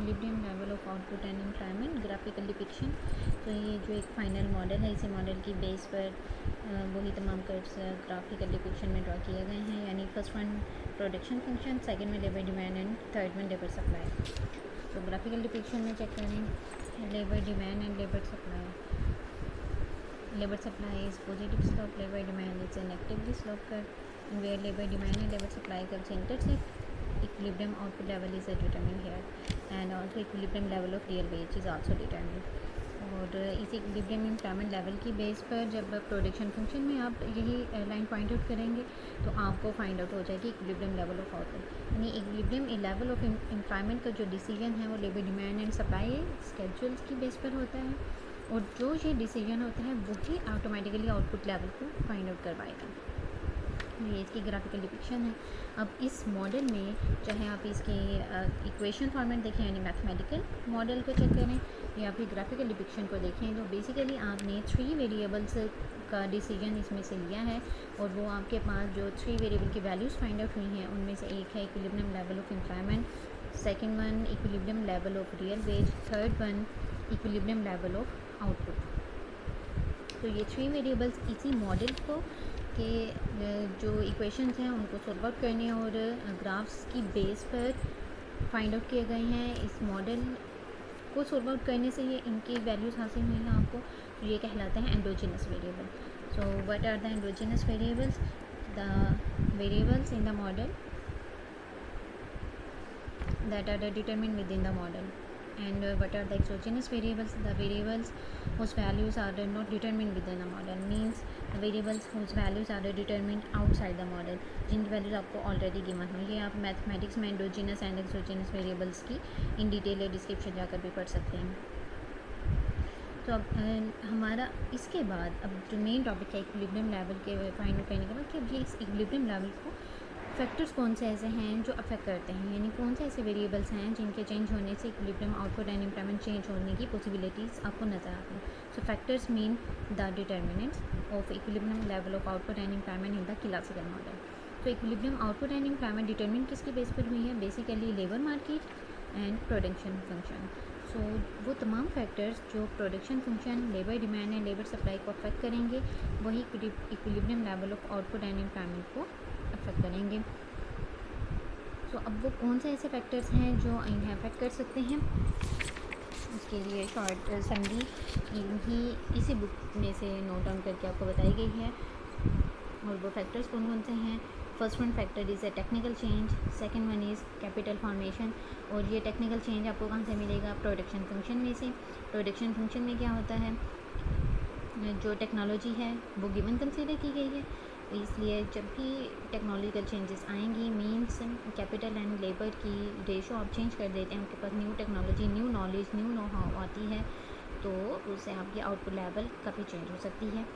Equilibrium level of output and employment graphical depiction. तो ये जो एक फाइनल मॉडल है, इसी मॉडल की बेस पर वही तमाम कर्व्स ग्राफिकल डिपिक्शन में ड्रॉ किए गए हैं। यानी first one production function, second में labour demand and third one labour supply. तो ग्राफिकल डिपिक्शन में चेक करें labour demand and labour supply. Labor supply is positive slope, labor demand is a negatively slope curve, and where labor demand and labor supply curves intersect, equilibrium output level is determined here, and also equilibrium level of real wage is also determined. और इस equilibrium employment level की base पर जब production function में आप यही line point out करेंगे तो आपको फाइंड आउट हो जाएगी इक्विलिब्रियम लेवल ऑफ आउटपुट। यानी इक्विलिब्रियम लेवल ऑफ एम्प्लॉयमेंट का जो डिसीजन है वो labour demand and supply schedules की बेस पर होता है, और जो ये डिसीजन होता है वही ऑटोमेटिकली आउटपुट लेवल को फाइंड आउट करवाएगा। ये इसकी ग्राफिकल डिपिक्शन है। अब इस मॉडल में चाहे आप इसकी इक्वेशन फॉर्मेट देखें यानी मैथमेटिकल मॉडल को चेक करें या फिर ग्राफिकल डिपिक्शन को देखें, तो बेसिकली आपने 3 वेरिएबल्स का डिसीजन इसमें से लिया है, और वो आपके पास जो 3 वेरिएबल की वैल्यूज़ फाइंड आउट हुई हैं उनमें से एक है equilibrium level of employment, second one equilibrium level of real veg, third one equilibrium level of output. तो ये 3 वेरिएबल्स इसी मॉडल को के जो इक्वेशंस हैं उनको सॉल्व आउट करने और ग्राफ्स की बेस पर फाइंड आउट किए गए हैं। इस मॉडल को सॉल्व आउट करने से ये इनकी वैल्यूज़ हासिल हुई हैं आपको, तो ये कहलाते हैं endogenous variable. So what are the endogenous variables? The variables in the model that are determined within the model. And what are the exogenous variables? The variables whose values are not determined within the model, means the variables whose values are determined outside the model, जिनकी values आपको already given हो। ये आप mathematics में endogenous and exogenous variables की in detail description जाकर भी पढ़ सकते हैं। तो अब हमारा इसके बाद अब जो मेन टॉपिक है इक्विलिब्रियम लेवल के फाइंड आउट करने के बाद कि अब ये इस इक्विलिब्रियम लेवल को फैक्टर्स कौन से ऐसे हैं जो अफेक्ट करते हैं, यानी कौन से ऐसे वेरिएबल्स हैं जिनके चेंज होने से equilibrium output and employment change होने की पॉसिबिलिटीज़ आपको नज़र आती हैं। So factors mean the determinants of equilibrium level of output and employment in the classical model. तो equilibrium output and employment determine किसकी बेस पर हुई है? Basically labour market and production function. So वो तमाम फैक्टर्स जो production function, labour demand and labour supply को affect करेंगे वही equilibrium level of output and employment को अफेक्ट करेंगे। तो अब वो कौन से ऐसे फैक्टर्स हैं जो इन्हें अफेक्ट कर सकते हैं, उसके लिए शॉर्ट समरी इन्हीं इसी बुक में से नोट डाउन करके आपको बताई गई है। और वो फैक्टर्स कौन कौन से हैं? First one factor is a technical change, second one is capital formation. और ये टेक्निकल चेंज आपको कहाँ से मिलेगा? प्रोडक्शन फंक्शन में से। प्रोडक्शन फंक्शन में क्या होता है? जो टेक्नोलॉजी है वो गिवन कंसीडर की गई है, इसलिए जब भी टेक्नोलॉजिकल चेंजेस आएंगी मींस कैपिटल एंड लेबर की रेशो आप चेंज कर देते हैं, आपके पास new technology, new knowledge, new know how आती है, तो उससे आपकी आउटपुट लेवल काफ़ी चेंज हो सकती है।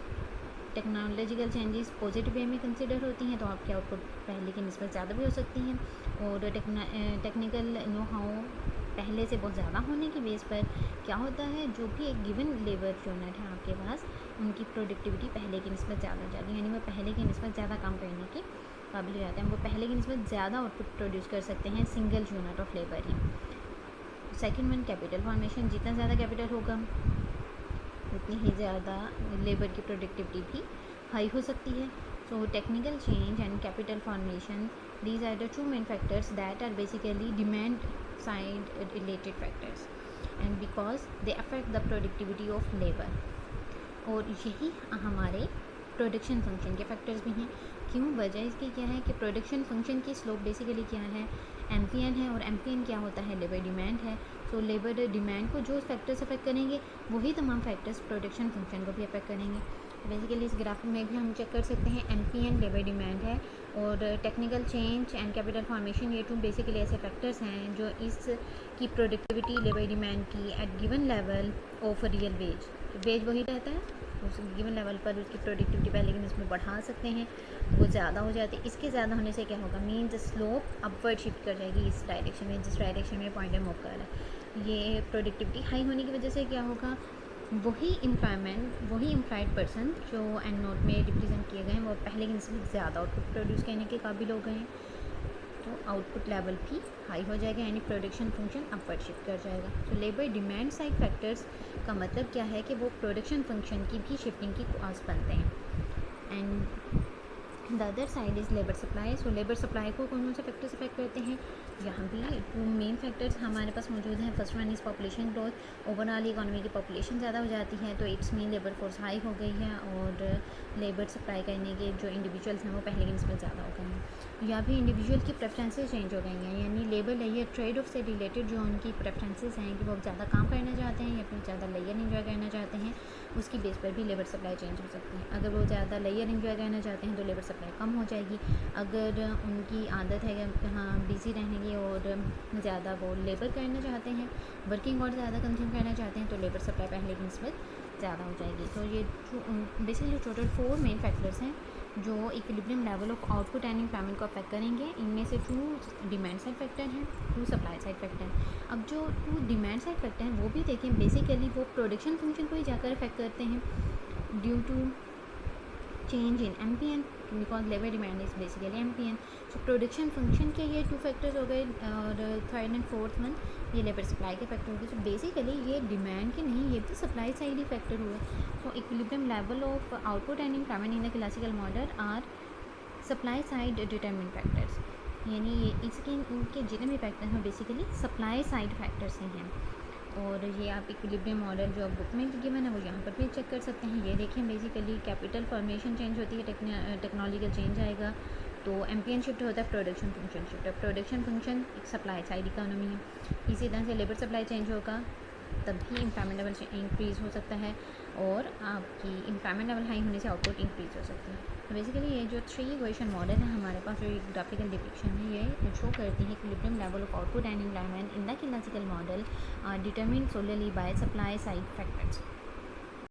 टेक्नोलॉजिकल चेंजेस पॉजिटिव वे में कंसिडर होती हैं तो आपकी आउटपुट पहले की निस्बत ज़्यादा भी हो सकती हैं, और टेक्निकल नो हाउ पहले से बहुत ज़्यादा होने की बेस पर क्या होता है, जो भी एक गिवन लेबर यूनिट है आपके पास उनकी प्रोडक्टिविटी पहले की निस्बत ज़्यादा हो जाती है, यानी वो पहले की निस्बत ज़्यादा काम करने की काबिल हो जाते हैं, वो पहले की निस्बत ज़्यादा आउटपुट प्रोड्यूस कर सकते हैं single unit of labour he. Second one capital formation, जितना ज़्यादा कैपिटल होगा उतनी ही ज़्यादा लेबर की प्रोडक्टिविटी भी हाई हो सकती है। So technical change and capital formation, these are the two main factors that are basically demand side related factors and because they affect the productivity of labor। और यही हमारे प्रोडक्शन फंक्शन के factors भी हैं। क्यों? वजह इसकी क्या है कि प्रोडक्शन फंक्शन की स्लोप बेसिकली क्या है? एम्पियन है, और एम्पियन क्या होता है? लेबर डिमांड है। सो लेबर डिमांड को जो फैक्टर्स अफेक्ट करेंगे वही तमाम फैक्टर्स प्रोडक्शन फंक्शन को भी अफेक्ट करेंगे। बेसिकली इस ग्राफ में भी हम चेक कर सकते हैं एम्पियन लेबर डिमांड है, और technical change and capital formation, ये टू बेसिकली ऐसे फैक्टर्स हैं जो इस की प्रोडक्टिविटी लेबर डिमांड की at given level of real wage, wage वही रहता है उस गिवन लेवल पर उसकी प्रोडक्टिविटी पहले की इसमें बढ़ा सकते हैं, वो ज़्यादा हो जाती है। इसके ज़्यादा होने से क्या होगा? मीन्स स्लोप अपवर्ड शिफ्ट कर जाएगी इस डायरेक्शन में, जिस डायरेक्शन में पॉइंटर मूव कर रहा है। ये प्रोडक्टिविटी हाई होने की वजह से क्या होगा? वही एम्प्लॉयड पर्सन जो एंड नोट में रिप्रेजेंट किए गए हैं वो पहले की निस्बत ज़्यादा आउटपुट प्रोड्यूस करने के काबिल हो गए हैं। तो आउटपुट लेवल भी हाई हो जाएगा, यानी प्रोडक्शन फंक्शन अपवर्ड शिफ्ट कर जाएगा। तो लेबर डिमांड साइड फैक्टर्स का मतलब क्या है कि वो प्रोडक्शन फंक्शन की भी शिफ्टिंग की कॉज बनते हैं। And the other side is labour supply. So labour supply को कौन कौन से फैक्टर्स अफेक्ट करते हैं, यहाँ भी टू मेन फैक्टर्स हमारे पास मौजूद हैं। First one is population growth. Overall economy की पॉपुलेशन ज़्यादा हो जाती है तो it's mean labour force high हो गई है और लेबर सप्लाई करने के जो इंडिविजुअल्स हैं वो पहले की निस्बत ज़्यादा हो गए हैं। या भी इंडिविजुअल की प्रेफरेंसेस चेंज हो गई हैं, यानी लेबर लेयर ट्रेड ऑफ से रिलेटेड जो उनकी प्रेफरेंसेस हैं कि वो ज़्यादा काम करना चाहते हैं या फिर ज़्यादा लेयर इंजॉय करना चाहते हैं, उसकी बेस पर भी लेबर सप्लाई चेंज हो सकती है। अगर वो ज़्यादा लेयर इंजॉय करना चाहते हैं तो लेबर सप्लाई कम हो जाएगी। अगर उनकी आदत है कि हाँ बिज़ी रहने की और ज़्यादा वो लेबर करना चाहते हैं, वर्किंग और ज़्यादा कंज्यूम करना चाहते हैं, तो लेबर सप्लाई पहले की निस्बत ज़्यादा हो जाएगी। तो ये बेसिकली टोटल 4 मेन फैक्टर्स हैं जो equilibrium level of output and employment को अफेक्ट करेंगे। इनमें से 2 डिमांड साइड फैक्टर हैं, 2 सप्लाई साइड फैक्टर हैं। अब जो 2 डिमांड साइड फैक्टर हैं वो भी देखें, बेसिकली वो प्रोडक्शन फंक्शन को ही जाकर अफेक्ट करते हैं due to change in MPN, because labour demand is basically MPN। So production function के ये 2 फैक्टर्स हो गए और थर्ड एंड फोर्थ वन ये लेबर सप्लाई के फैक्टर हो गए। सो बेसिकली ये डिमांड के नहीं, ये भी सप्लाई साइड ही फैक्टर हुए। So equilibrium level of output and employment in the classical model are supply side determinant factors, यानी ये इसके इनके जितने भी फैक्टर्स हैं बेसिकली सप्लाई साइड फैक्टर्स ही हैं। और ये आप इक्विलिब्रियम मॉडल जो बुक में गिवन है वो यहाँ पर भी चेक कर सकते हैं। ये देखें बेसिकली कैपिटल फॉर्मेशन चेंज होती है, टेक्नोलॉजिकल चेंज आएगा तो MPN शिफ्ट होता है, प्रोडक्शन फंक्शन शिफ्ट है। प्रोडक्शन फंक्शन एक सप्लाई साइड इकोनॉमी है। इसी तरह से लेबर सप्लाई चेंज होगा तभी एम्प्लॉयमेंट लेवल इंक्रीज़ हो सकता है और आपकी एम्प्लॉयमेंट लेवल हाई होने से आउटपुट इंक्रीज़ हो सकती है। तो बेसिकली ये जो 3 इक्वेशन मॉडल है हमारे पास, जो एक ग्राफिकल डिपिक्शन है, ये शो करती है equilibrium level of output and employment in the classical model determined solely by supply side factors.